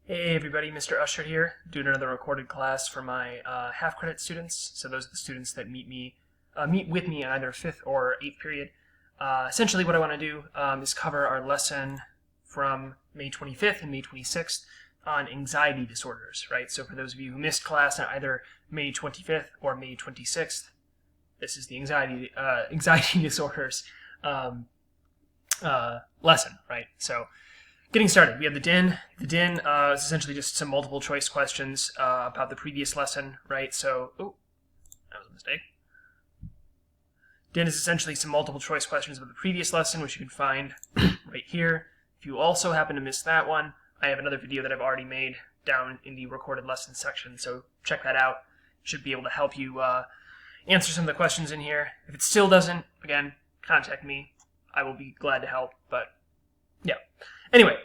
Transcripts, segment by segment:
Hey everybody, Mr. Usher here, doing another recorded class for my half-credit students. So those are the students that meet with me in either 5th or 8th period. Essentially what I want to do is cover our lesson from May 25th and May 26th on anxiety disorders, right? So for those of you who missed class on either May 25th or May 26th, this is the anxiety disorders lesson, right? So getting started, we have the DIN. The DIN is essentially just some multiple choice questions about the previous lesson, right? So, that was a mistake. DIN is essentially some multiple choice questions about the previous lesson, which you can find right here. If you also happen to miss that one, I have another video that I've already made down in the recorded lesson section, so check that out. It should be able to help you answer some of the questions in here. If it still doesn't, again, contact me. I will be glad to help, but yeah. Anyway,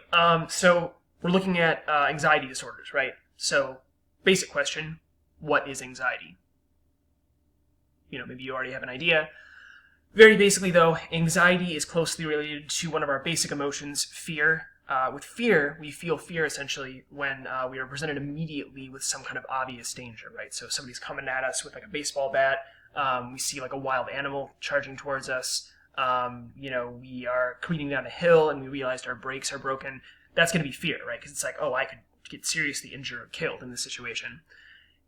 so we're looking at anxiety disorders, right? So, basic question, what is anxiety? Maybe you already have an idea. Very basically, though, anxiety is closely related to one of our basic emotions, fear. With fear, we feel fear essentially when we are presented immediately with some kind of obvious danger, right? So if somebody's coming at us with like a baseball bat, we see like a wild animal charging towards us. We are careening down a hill and we realized our brakes are broken. That's going to be fear, right? Because it's like, I could get seriously injured or killed in this situation.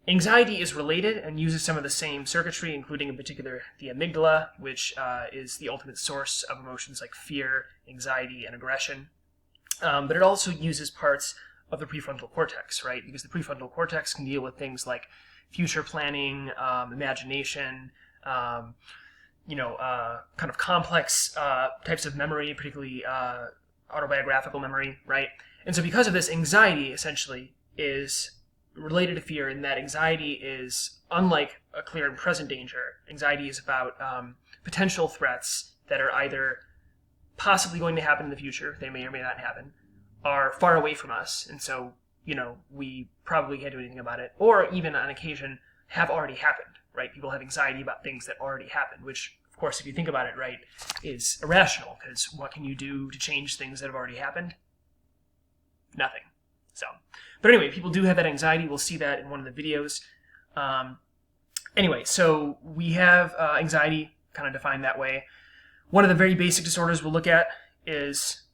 Anxiety is related and uses some of the same circuitry, including in particular the amygdala, which is the ultimate source of emotions like fear, anxiety, and aggression. But it also uses parts of the prefrontal cortex, right? Because the prefrontal cortex can deal with things like future planning, imagination, kind of complex types of memory, particularly autobiographical memory, right? And so because of this, anxiety essentially is related to fear in that anxiety is, unlike a clear and present danger, anxiety is about potential threats that are either possibly going to happen in the future, they may or may not happen, are far away from us, and so, we probably can't do anything about it, or even on occasion have already happened, right? People have anxiety about things that already happened, which, of course, if you think about it, right, is irrational, because what can you do to change things that have already happened? Nothing. But anyway, people do have that anxiety. We'll see that in one of the videos. Anyway, so we have anxiety kind of defined that way. One of the very basic disorders we'll look at is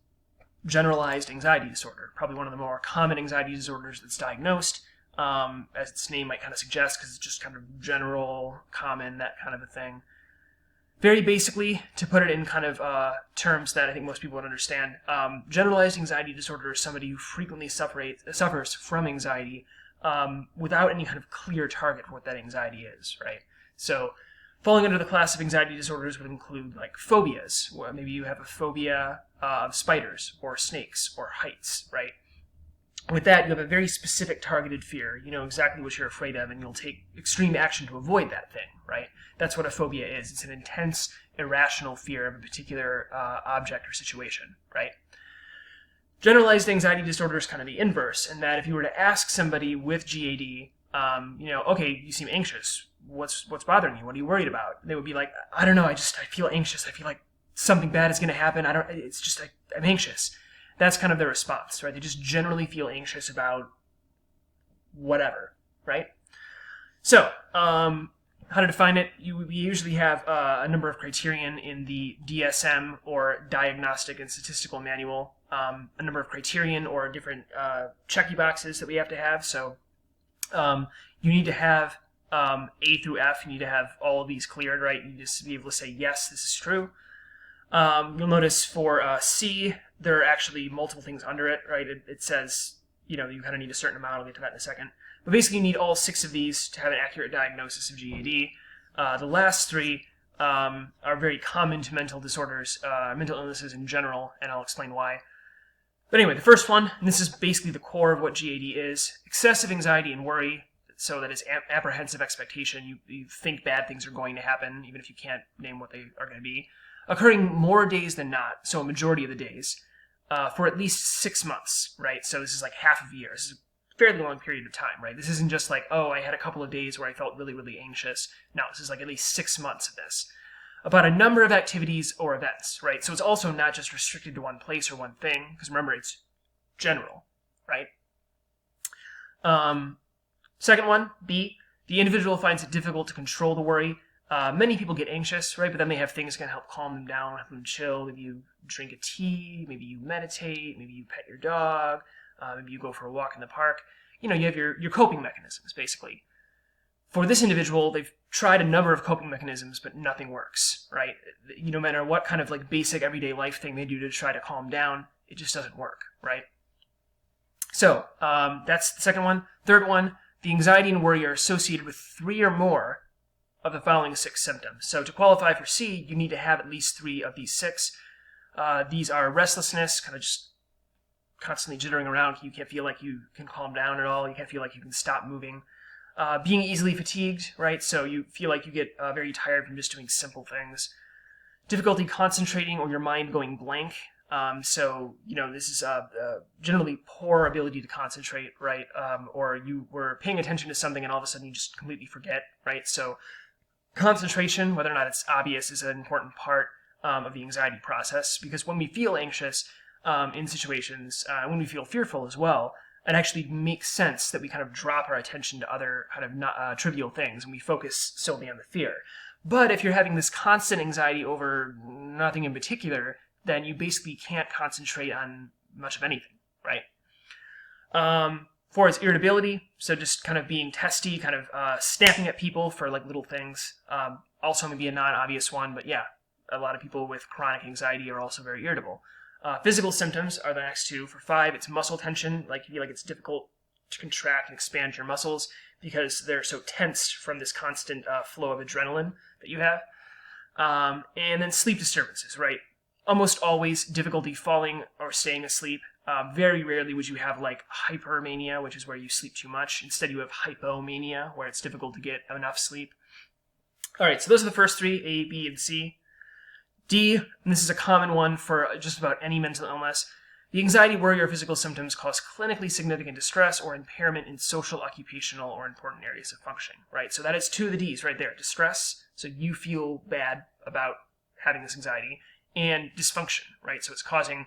generalized anxiety disorder, probably one of the more common anxiety disorders that's diagnosed, as its name might kind of suggest, because it's just kind of general, common, that kind of a thing. Very basically, to put it in kind of terms that I think most people would understand, generalized anxiety disorder is somebody who frequently suffers from anxiety without any kind of clear target for what that anxiety is, right? So, falling under the class of anxiety disorders would include like phobias, where maybe you have a phobia of spiders or snakes or heights, right? With that, you have a very specific targeted fear. You know exactly what you're afraid of, and you'll take extreme action to avoid that thing, right? That's what a phobia is. It's an intense, irrational fear of a particular object or situation, right? Generalized anxiety disorder is kind of the inverse, in that if you were to ask somebody with GAD, okay, you seem anxious. What's bothering you? What are you worried about? They would be like, I don't know, I feel anxious. I feel like something bad is going to happen. I'm anxious. That's kind of their response, right? They just generally feel anxious about whatever, right? So, how to define it? We usually have a number of criterion in the DSM, or Diagnostic and Statistical Manual, a number of criterion or different checky boxes that we have to have. So, you need to have A through F. You need to have all of these cleared, right? You need to be able to say, yes, this is true. You'll notice for C, there are actually multiple things under it, right? It says, you kind of need a certain amount. I'll get to that in a second. But basically, you need all 6 of these to have an accurate diagnosis of GAD. The last 3 are very common to mental disorders, mental illnesses in general, and I'll explain why. But anyway, the first one, and this is basically the core of what GAD is, excessive anxiety and worry. So that is apprehensive expectation. You think bad things are going to happen, even if you can't name what they are going to be. Occurring more days than not, so a majority of the days, for at least 6 months, right? So this is like half of a year. This is a fairly long period of time, right? This isn't just like, I had a couple of days where I felt really, really anxious. No, this is like at least 6 months of this. About a number of activities or events, right? So it's also not just restricted to one place or one thing, because remember, it's general, right? Second one, B, the individual finds it difficult to control the worry. Many people get anxious, right? But then they have things that can help calm them down, help them chill. Maybe you drink a tea, maybe you meditate, maybe you pet your dog, maybe you go for a walk in the park. You have your coping mechanisms, basically. For this individual, they've tried a number of coping mechanisms, but nothing works, right? No matter what kind of basic everyday life thing they do to try to calm down, it just doesn't work, right? So that's the second one. Third one, the anxiety and worry are associated with 3 or more of the following 6 symptoms. So to qualify for C, you need to have at least 3 of these 6. These are restlessness, kind of just constantly jittering around. You can't feel like you can calm down at all. You can't feel like you can stop moving. Being easily fatigued, right? So you feel like you get very tired from just doing simple things. Difficulty concentrating or your mind going blank. This is generally poor ability to concentrate, right? Or you were paying attention to something and all of a sudden you just completely forget, right? So concentration, whether or not it's obvious, is an important part of the anxiety process, because when we feel anxious in situations, when we feel fearful as well, it actually makes sense that we kind of drop our attention to other kind of not, trivial things and we focus solely on the fear. But if you're having this constant anxiety over nothing in particular, then you basically can't concentrate on much of anything, right? 4 is irritability, so just kind of being testy, kind of snapping at people for little things. Also maybe a non-obvious one, but yeah, a lot of people with chronic anxiety are also very irritable. Physical symptoms are the next 2. For 5, it's muscle tension, you feel like it's difficult to contract and expand your muscles because they're so tensed from this constant flow of adrenaline that you have. And then sleep disturbances, right? Almost always difficulty falling or staying asleep. Very rarely would you have hypermania, which is where you sleep too much. Instead, you have hypomania, where it's difficult to get enough sleep. All right, so those are the first 3, A, B, and C. D, and this is a common one for just about any mental illness. The anxiety, worry, or physical symptoms cause clinically significant distress or impairment in social, occupational, or important areas of functioning, right? So that is 2 of the Ds right there. Distress, so you feel bad about having this anxiety, and dysfunction, right? So it's causing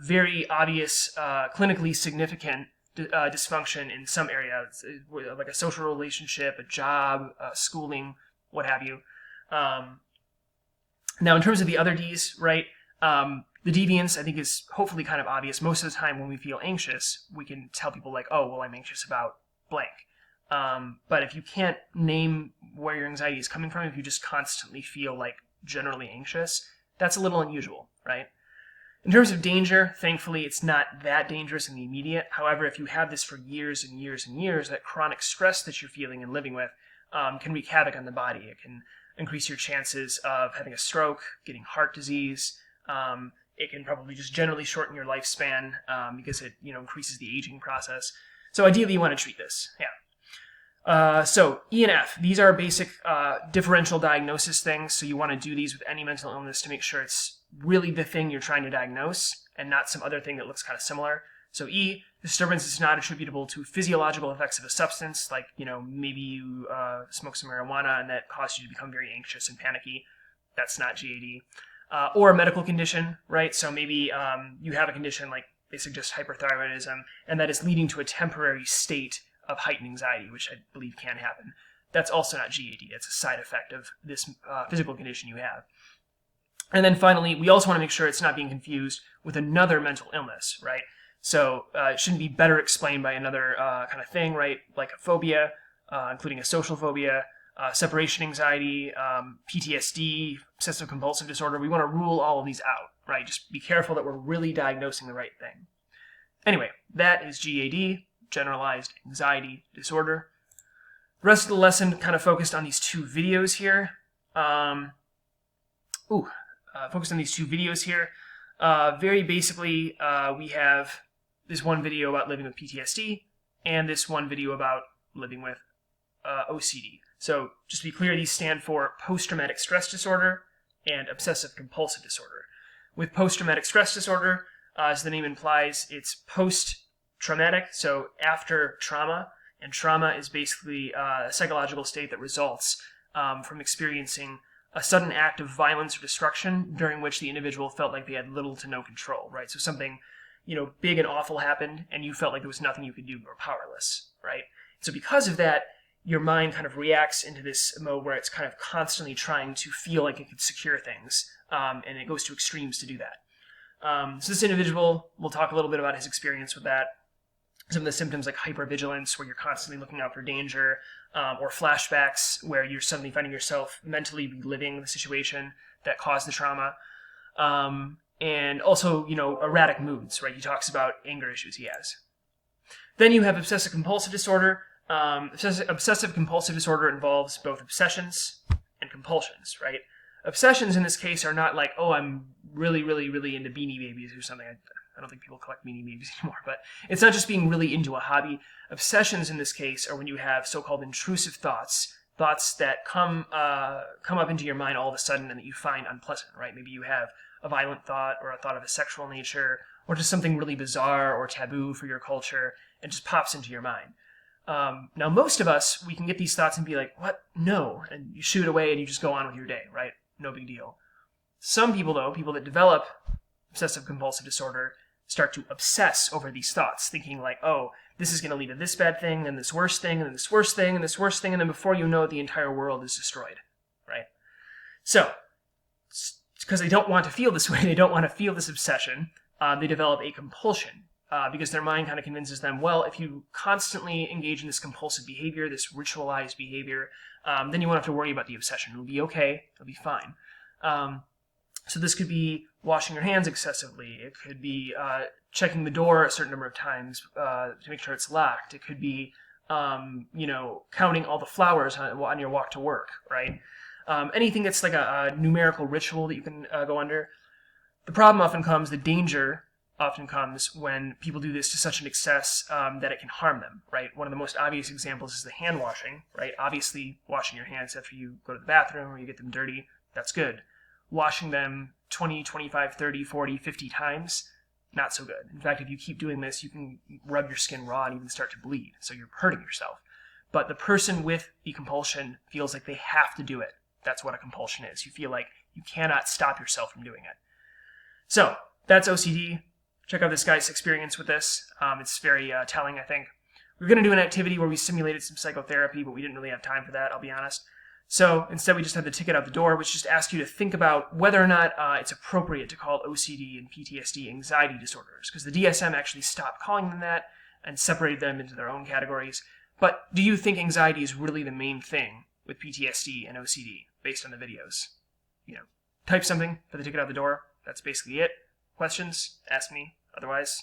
very obvious, clinically significant dysfunction in some areas, like a social relationship, a job, schooling, what have you. Now, in terms of the other Ds, right, the deviance, I think, is hopefully kind of obvious. Most of the time when we feel anxious, we can tell people oh, well, I'm anxious about blank. But if you can't name where your anxiety is coming from, if you just constantly feel generally anxious, that's a little unusual, right? In terms of danger, thankfully, it's not that dangerous in the immediate. However, if you have this for years and years and years, that chronic stress that you're feeling and living with can wreak havoc on the body. It can increase your chances of having a stroke, getting heart disease. It can probably just generally shorten your lifespan because it increases the aging process. So ideally, you want to treat this. Yeah. So E and F, these are basic differential diagnosis things. So you want to do these with any mental illness to make sure it's really the thing you're trying to diagnose and not some other thing that looks kind of similar. So E, disturbance is not attributable to physiological effects of a substance, maybe you smoke some marijuana and that caused you to become very anxious and panicky. That's not GAD. Or a medical condition, right? So maybe you have a condition like they suggest hyperthyroidism, and that is leading to a temporary state of heightened anxiety, which I believe can happen. That's also not GAD. That's a side effect of this physical condition you have. And then finally, we also want to make sure it's not being confused with another mental illness, right? So it shouldn't be better explained by another kind of thing, right? Like a phobia, including a social phobia, separation anxiety, PTSD, obsessive-compulsive disorder. We want to rule all of these out, right? Just be careful that we're really diagnosing the right thing. Anyway, that is GAD, Generalized Anxiety Disorder. The rest of the lesson kind of focused on these 2 videos here. Focused on these 2 videos here. Very basically, we have this one video about living with PTSD and this one video about living with OCD. So just to be clear, these stand for post-traumatic stress disorder and obsessive-compulsive disorder. With post-traumatic stress disorder, as the name implies, it's post-traumatic, so after trauma, and trauma is basically a psychological state that results from experiencing a sudden act of violence or destruction during which the individual felt like they had little to no control, right? So something, big and awful happened, and you felt like there was nothing you could do, or powerless, right? So because of that, your mind kind of reacts into this mode where it's kind of constantly trying to feel like it could secure things, and it goes to extremes to do that. So this individual, we'll talk a little bit about his experience with that. Some of the symptoms like hypervigilance, where you're constantly looking out for danger, or flashbacks, where you're suddenly finding yourself mentally reliving the situation that caused the trauma. And also, erratic moods, right? He talks about anger issues he has. Then you have obsessive-compulsive disorder. Obsessive-compulsive disorder involves both obsessions and compulsions, right? Obsessions in this case are not like, oh, I'm really, really, really into Beanie Babies or something. I don't think people collect Beanie Babies anymore, but it's not just being really into a hobby. Obsessions in this case are when you have so-called intrusive thoughts that come up into your mind all of a sudden and that you find unpleasant, right? Maybe you have a violent thought or a thought of a sexual nature or just something really bizarre or taboo for your culture and just pops into your mind. Now, most of us, we can get these thoughts and be like, what? No. And you shoot away and you just go on with your day, right? No big deal. Some people, though, people that develop obsessive-compulsive disorder, start to obsess over these thoughts, thinking like, oh, this is going to lead to this bad thing, then this worst thing, and then this worst thing, and this worst thing, and then before you know it, the entire world is destroyed, right? So, because they don't want to feel this way, they don't want to feel this obsession, they develop a compulsion, because their mind kind of convinces them, well, if you constantly engage in this compulsive behavior, this ritualized behavior, then you won't have to worry about the obsession. It'll be okay. It'll be fine. So this could be washing your hands excessively. It could be checking the door a certain number of times to make sure it's locked. It could be, counting all the flowers on your walk to work, right? Anything that's like a numerical ritual that you can go under. The danger often comes when people do this to such an excess that it can harm them, right? One of the most obvious examples is the hand washing, right? Obviously, washing your hands after you go to the bathroom or you get them dirty, that's good. Washing them 20, 25, 30, 40, 50 times, not so good. In fact, if you keep doing this, you can rub your skin raw and even start to bleed, so you're hurting yourself. But the person with the compulsion feels like they have to do it. That's what a compulsion is. You feel like you cannot stop yourself from doing it. So, that's OCD. Check out this guy's experience with this. It's very telling, I think. We're going to do an activity where we simulated some psychotherapy, but we didn't really have time for that, I'll be honest. So instead we just had the ticket out the door, which just asks you to think about whether or not it's appropriate to call OCD and PTSD anxiety disorders, because the DSM actually stopped calling them that and separated them into their own categories. But do you think anxiety is really the main thing with PTSD and OCD based on the videos? Type something for the ticket out the door. That's basically it. Questions? Ask me. Otherwise,